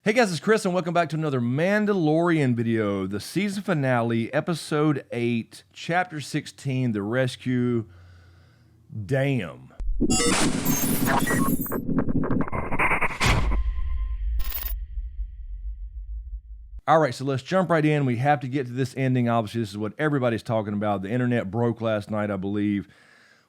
Hey guys, it's Chris and welcome back to another Mandalorian video. The season finale, episode 8, chapter 16, The Rescue. Damn. Alright, so let's jump right in. We have to get to this ending. Obviously, this is what everybody's talking about. The internet broke last night, I believe.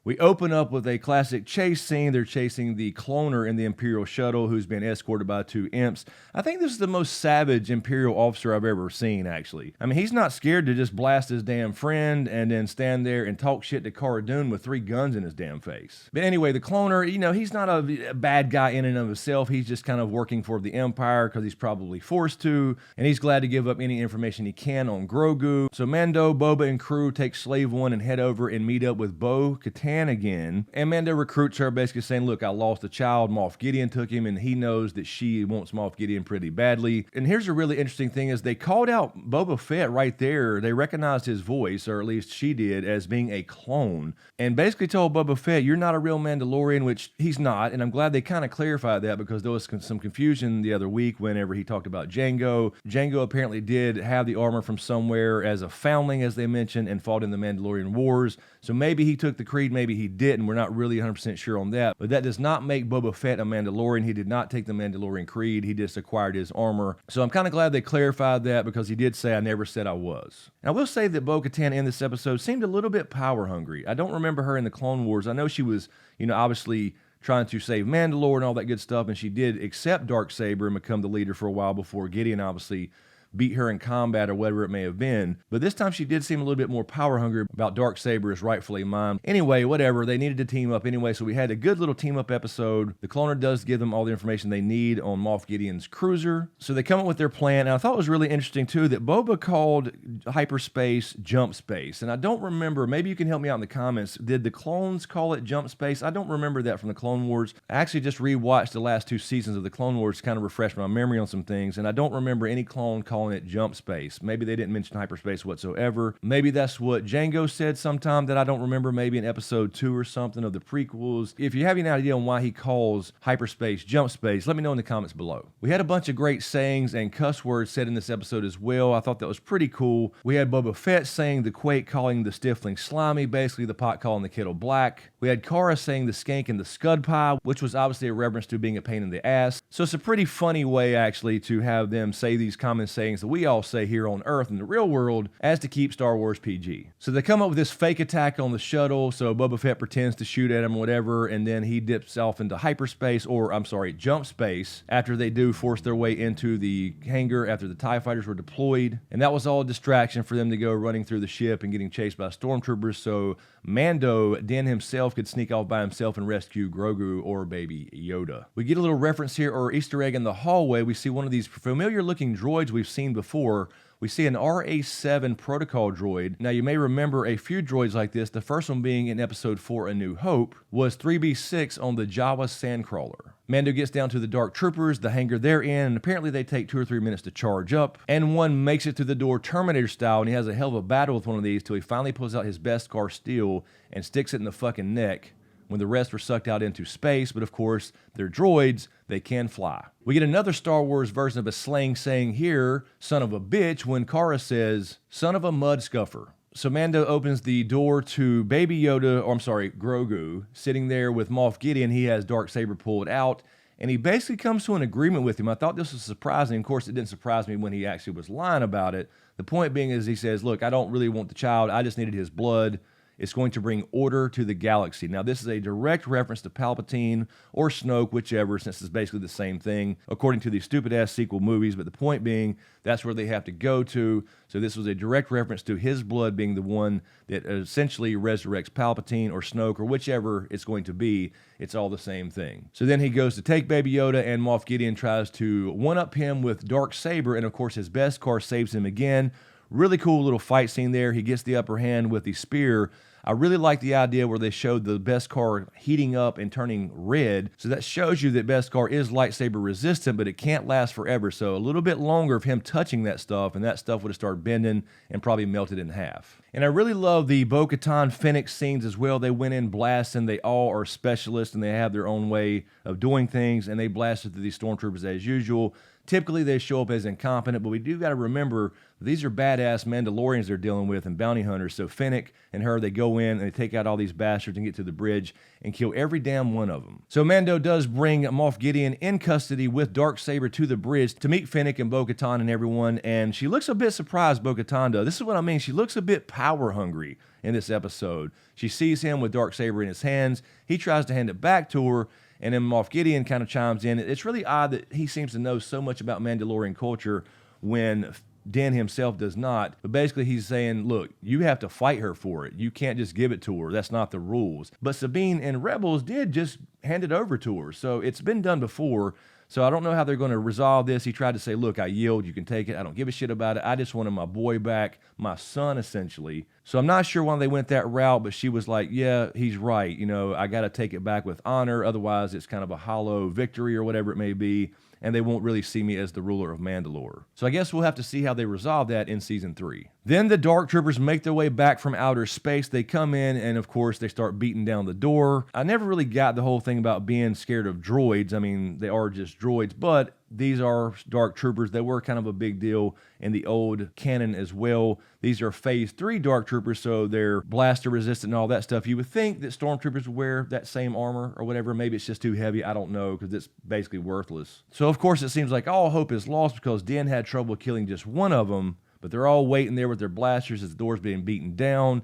We open up with a classic chase scene. They're chasing the cloner in the Imperial shuttle who's been escorted by two imps. I think this is the most savage Imperial officer I've ever seen, actually. I mean, he's not scared to just blast his damn friend and then stand there and talk shit to Cara Dune with 3 guns in his damn face. But anyway, the cloner, you know, he's not a bad guy in and of himself. He's just kind of working for the Empire because he's probably forced to, and he's glad to give up any information he can on Grogu. So Mando, Boba, and crew take Slave One and head over and meet up with Katan again, and Mando recruits her, basically saying, look, I lost a child, Moff Gideon took him, and he knows that she wants Moff Gideon pretty badly. And here's a really interesting thing is they called out Boba Fett right there. They recognized his voice, or at least she did, as being a clone, and basically told Boba Fett, you're not a real Mandalorian, which he's not, and I'm glad they kind of clarified that because there was some confusion the other week whenever he talked about Jango. Jango apparently did have the armor from somewhere as a foundling, as they mentioned, and fought in the Mandalorian Wars, so maybe he took the creed, maybe he didn't. We're not really 100% sure on that, but that does not make Boba Fett a Mandalorian. He did not take the Mandalorian creed. He just acquired his armor. So I'm kind of glad they clarified that because he did say, I never said I was. And I will say that Bo-Katan in this episode seemed a little bit power hungry. I don't remember her in the Clone Wars. I know she was, you know, obviously trying to save Mandalore and all that good stuff, and she did accept Darksaber and become the leader for a while before Gideon obviously beat her in combat or whatever it may have been. But this time she did seem a little bit more power hungry about Darksaber is rightfully mine. Anyway, whatever, they needed to team up anyway, so we had a good little team up episode. The cloner does give them all the information they need on Moff Gideon's cruiser. So they come up with their plan, and I thought it was really interesting too that Boba called hyperspace jump space. And I don't remember, maybe you can help me out in the comments, did the clones call it jump space? I don't remember that from the Clone Wars. I actually just rewatched the last 2 seasons of the Clone Wars to kind of refresh my memory on some things, and I don't remember any clone calling it jump space. Maybe they didn't mention hyperspace whatsoever. Maybe that's what Jango said sometime that I don't remember, maybe in episode 2 or something of the prequels. If you have any idea on why he calls hyperspace jump space, let me know in the comments below. We had a bunch of great sayings and cuss words said in this episode as well. I thought that was pretty cool. We had Boba Fett saying the Quake calling the Stifling slimy, basically the pot calling the kettle black. We had Cara saying the skank and the scud pie, which was obviously a reference to being a pain in the ass. So it's a pretty funny way actually to have them say these common sayings that we all say here on Earth in the real world as to keep Star Wars PG. So they come up with this fake attack on the shuttle, so Boba Fett pretends to shoot at him or whatever, and then he dips off into hyperspace, or I'm sorry, jump space, after they do force their way into the hangar after the TIE fighters were deployed. And that was all a distraction for them to go running through the ship and getting chased by stormtroopers, so Mando then himself could sneak off by himself and rescue Grogu or baby Yoda. We get a little reference here, or Easter egg in the hallway. We see one of these familiar looking droids we've seen before. We see an RA-7 protocol droid. Now, you may remember a few droids like this. The first one being in episode 4, A New Hope, was 3B6 on the Jawa Sandcrawler. Mando gets down to the Dark Troopers, the hangar they're in, and apparently they take 2 or 3 minutes to charge up. And one makes it through the door Terminator style, and he has a hell of a battle with one of these till he finally pulls out his Beskar steel and sticks it in the fucking neck, when the rest were sucked out into space, but of course, they're droids, they can fly. We get another Star Wars version of a slang saying here, son of a bitch, when Cara says, son of a mud scuffer. So Mando opens the door to baby Yoda, or I'm sorry, Grogu, sitting there with Moff Gideon. He has Darksaber pulled out, and he basically comes to an agreement with him. I thought this was surprising. Of course, it didn't surprise me when he actually was lying about it. The point being is he says, look, I don't really want the child. I just needed his blood. It's going to bring order to the galaxy. Now, this is a direct reference to Palpatine or Snoke, whichever, since it's basically the same thing, according to these stupid-ass sequel movies. But the point being, that's where they have to go to. So this was a direct reference to his blood being the one that essentially resurrects Palpatine or Snoke or whichever it's going to be. It's all the same thing. So then he goes to take Baby Yoda, and Moff Gideon tries to one-up him with Darksaber, and of course his Beskar saves him again. Really cool little fight scene there. He gets the upper hand with the spear. I really like the idea where they showed the Beskar heating up and turning red. So that shows you that Beskar is lightsaber resistant, but it can't last forever. So a little bit longer of him touching that stuff, and that stuff would have started bending and probably melted in half. And I really love the Bo-Katan Fennec scenes as well. They went in blasting. They all are specialists, and they have their own way of doing things, and they blasted through these stormtroopers as usual. Typically, they show up as incompetent, but we do got to remember these are badass Mandalorians they're dealing with and bounty hunters. So Fennec and her, they go in and they take out all these bastards and get to the bridge and kill every damn one of them. So Mando does bring Moff Gideon in custody with Darksaber to the bridge to meet Fennec and Bo-Katan and everyone, and she looks a bit surprised, Bo-Katan does. This is what I mean. She looks a bit power hungry in this episode. She sees him with Darksaber in his hands. He tries to hand it back to her, and then Moff Gideon kind of chimes in. It's really odd that he seems to know so much about Mandalorian culture when Din himself does not. But basically he's saying, look, you have to fight her for it. You can't just give it to her. That's not the rules. But Sabine and Rebels did just hand it over to her. So it's been done before. So I don't know how they're going to resolve this. He tried to say, look, I yield. You can take it. I don't give a shit about it. I just wanted my boy back, my son, essentially. So I'm not sure why they went that route, but she was like, yeah, he's right. You know, I got to take it back with honor. Otherwise, it's kind of a hollow victory or whatever it may be, and they won't really see me as the ruler of Mandalore. So I guess we'll have to see how they resolve that in Season 3. Then the Dark Troopers make their way back from outer space. They come in, and of course, they start beating down the door. I never really got the whole thing about being scared of droids. I mean, they are just droids, but these are Dark Troopers. They were kind of a big deal in the old canon as well. These are Phase 3 Dark Troopers, so they're blaster resistant and all that stuff. You would think that Stormtroopers would wear that same armor or whatever. Maybe it's just too heavy. I don't know, because it's basically worthless. So, of course, it seems like all hope is lost because Din had trouble killing just one of them, but they're all waiting there with their blasters as the door's being beaten down.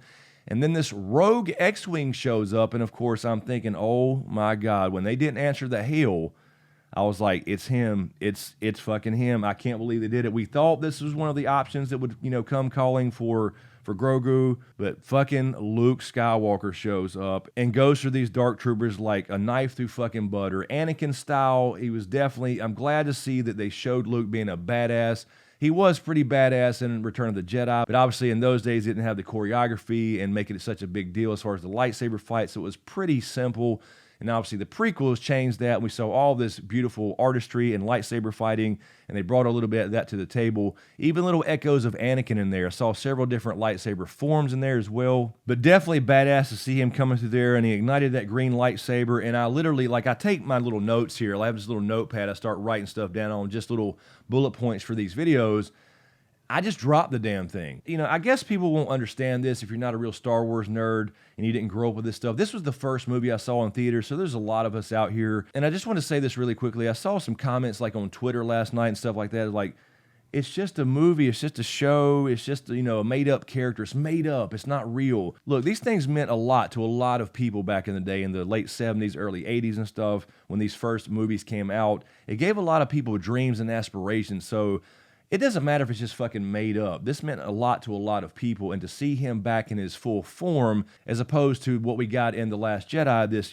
And then this rogue X-Wing shows up, and of course, I'm thinking, oh my God, when they didn't answer the hail, I was like, it's him. It's fucking him. I can't believe they did it. We thought this was one of the options that would, come calling for Grogu, but fucking Luke Skywalker shows up and goes through these Dark Troopers like a knife through fucking butter. Anakin style. He was definitely, I'm glad to see that they showed Luke being a badass. He was pretty badass in Return of the Jedi, but obviously in those days he didn't have the choreography and making it such a big deal as far as the lightsaber fight, so it was pretty simple. And obviously the prequels changed that. We saw all this beautiful artistry and lightsaber fighting, and they brought a little bit of that to the table. Even little echoes of Anakin in there. I saw several different lightsaber forms in there as well. But definitely badass to see him coming through there, and he ignited that green lightsaber. And I literally, I take my little notes here. I have this little notepad. I start writing stuff down on just little bullet points for these videos. I just dropped the damn thing. I guess people won't understand this if you're not a real Star Wars nerd and you didn't grow up with this stuff. This was the first movie I saw in theater, so there's a lot of us out here. And I just want to say this really quickly. I saw some comments on Twitter last night and stuff like that. It's just a movie. It's just a show. It's just, a made-up character. It's made up. It's not real. Look, these things meant a lot to a lot of people back in the day, in the late 70s, early 80s and stuff, when these first movies came out. It gave a lot of people dreams and aspirations, so it doesn't matter if it's just fucking made up. This meant a lot to a lot of people, and to see him back in his full form, as opposed to what we got in The Last Jedi, this,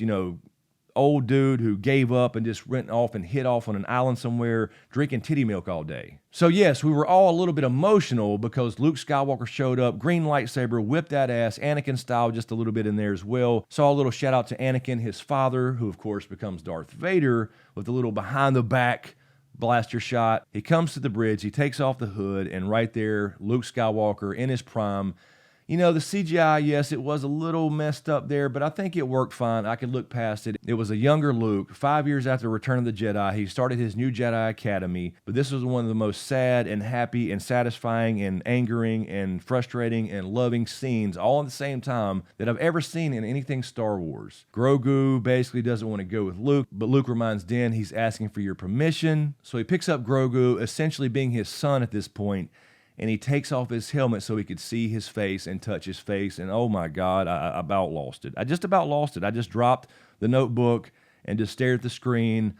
old dude who gave up and just went off and hid off on an island somewhere drinking titty milk all day. So yes, we were all a little bit emotional because Luke Skywalker showed up, green lightsaber, whipped that ass, Anakin style just a little bit in there as well. Saw a little shout out to Anakin, his father, who of course becomes Darth Vader, with a little behind the back blaster shot. He comes to the bridge, he takes off the hood, and right there, Luke Skywalker in his prime. The CGI, yes, it was a little messed up there, but I think it worked fine. I could look past it. It was a younger Luke. 5 years after Return of the Jedi, he started his new Jedi Academy, but this was one of the most sad and happy and satisfying and angering and frustrating and loving scenes all at the same time that I've ever seen in anything Star Wars. Grogu basically doesn't want to go with Luke, but Luke reminds Din he's asking for your permission, so he picks up Grogu, essentially being his son at this point, and he takes off his helmet so he could see his face and touch his face. And oh my God, I about lost it. I just about lost it. I just dropped the notebook and just stared at the screen.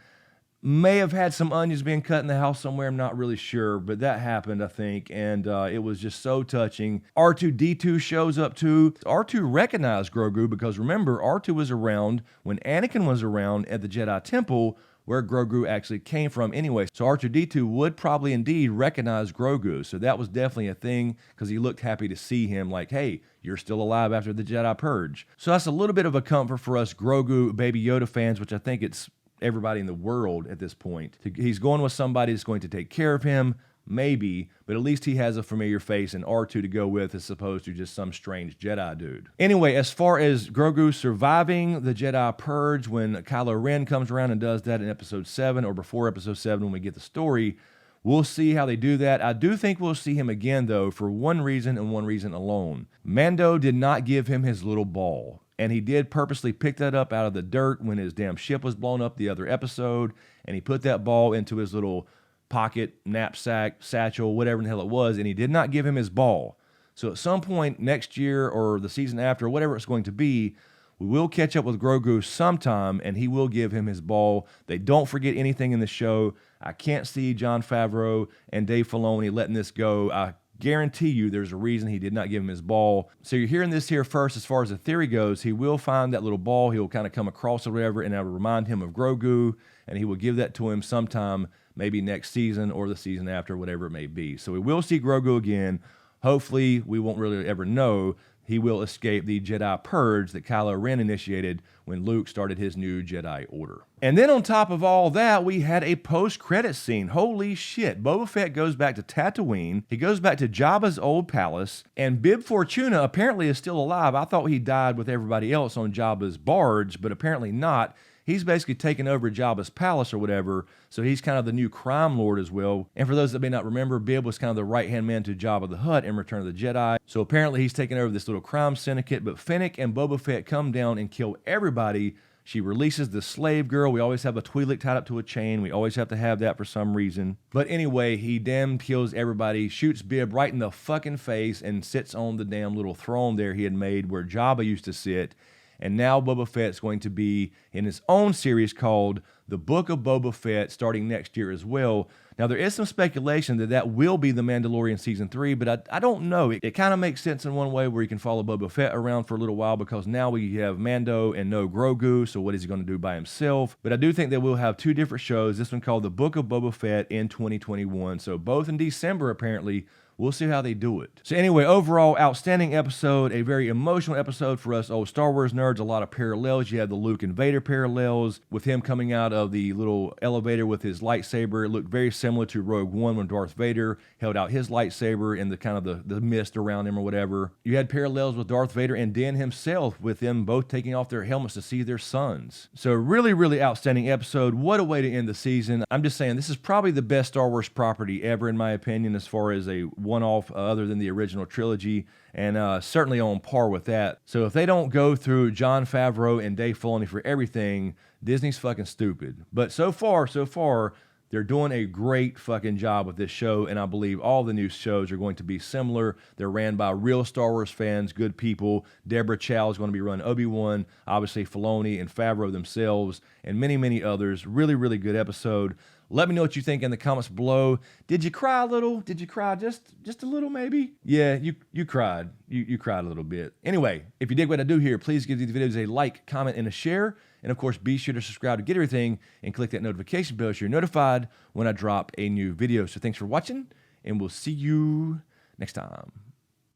May have had some onions being cut in the house somewhere. I'm not really sure, but that happened, I think. And it was just so touching. R2-D2 shows up too. R2 recognized Grogu because remember, R2 was around when Anakin was around at the Jedi Temple, where Grogu actually came from anyway. So R2-D2 would probably indeed recognize Grogu. So that was definitely a thing because he looked happy to see him like, hey, you're still alive after the Jedi Purge. So that's a little bit of a comfort for us Grogu Baby Yoda fans, which I think it's everybody in the world at this point. He's going with somebody that's going to take care of him, maybe, but at least he has a familiar face and R2 to go with as opposed to just some strange Jedi dude. Anyway, as far as Grogu surviving the Jedi Purge, when Kylo Ren comes around and does that in Episode 7 or before Episode 7 when we get the story, We'll see how they do that. I do think we'll see him again, though, for one reason and one reason alone. Mando did not give him his little ball. And he did purposely pick that up out of the dirt when his damn ship was blown up the other episode. And he put that ball into his little pocket, knapsack, satchel, whatever the hell it was. And he did not give him his ball. So at some point next year or the season after, whatever it's going to be, we will catch up with Grogu sometime, and he will give him his ball. They don't forget anything in the show. I can't see Jon Favreau and Dave Filoni letting this go. I guarantee you there's a reason he did not give him his ball. So you're hearing this here first. As far as the theory goes, he will find that little ball. He'll kind of come across or whatever, and that'll remind him of Grogu, and he will give that to him sometime, maybe next season or the season after, whatever it may be. So we will see Grogu again. Hopefully, we won't really ever know. He will escape the Jedi purge that Kylo Ren initiated when Luke started his new Jedi Order. And then on top of all that, we had a post-credit scene. Holy shit. Boba Fett goes back to Tatooine. He goes back to Jabba's old palace. And Bib Fortuna apparently is still alive. I thought he died with everybody else on Jabba's barge, but apparently not. He's basically taken over Jabba's palace or whatever, so he's kind of the new crime lord as well. And for those that may not remember, Bib was kind of the right-hand man to Jabba the Hutt in Return of the Jedi. So apparently he's taken over this little crime syndicate, but Fennec and Boba Fett come down and kill everybody. She releases the slave girl. We always have a Twi'lek tied up to a chain. We always have to have that for some reason. But anyway, he damn kills everybody, shoots Bib right in the fucking face, and sits on the damn little throne there he had made where Jabba used to sit. And now Boba Fett's going to be in his own series called The Book of Boba Fett, starting next year as well. Now, there is some speculation that that will be The Mandalorian Season 3, but I don't know. It kind of makes sense in one way where you can follow Boba Fett around for a little while because now we have Mando and no Grogu, so what is he going to do by himself? But I do think that we'll have two different shows, this one called The Book of Boba Fett in 2021, so both in December apparently. We'll see how they do it. So anyway, overall, outstanding episode, a very emotional episode for us old Star Wars nerds, a lot of parallels. You had the Luke and Vader parallels with him coming out of the little elevator with his lightsaber. It looked very similar to Rogue One when Darth Vader held out his lightsaber in the kind of the mist around him or whatever. You had parallels with Darth Vader and Dan himself with them both taking off their helmets to see their sons. So really, really outstanding episode. What a way to end the season. I'm just saying, this is probably the best Star Wars property ever in my opinion as far as a one-off other than the original trilogy, and certainly on par with that. So if they don't go through Jon Favreau and Dave Filoni for everything, Disney's fucking stupid. But so far, they're doing a great fucking job with this show, and I believe all the new shows are going to be similar. They're ran by real Star Wars fans, good people. Deborah Chow is going to be running Obi-Wan, obviously Filoni and Favreau themselves, and many, many others. Really, really good episode. Let me know what you think in the comments below. Did you cry a little? Did you cry just a little maybe? Yeah, you cried. You cried a little bit. Anyway, if you dig what I do here, please give these videos a like, comment, and a share. And of course, be sure to subscribe to get everything and click that notification bell so you're notified when I drop a new video. So thanks for watching, and we'll see you next time.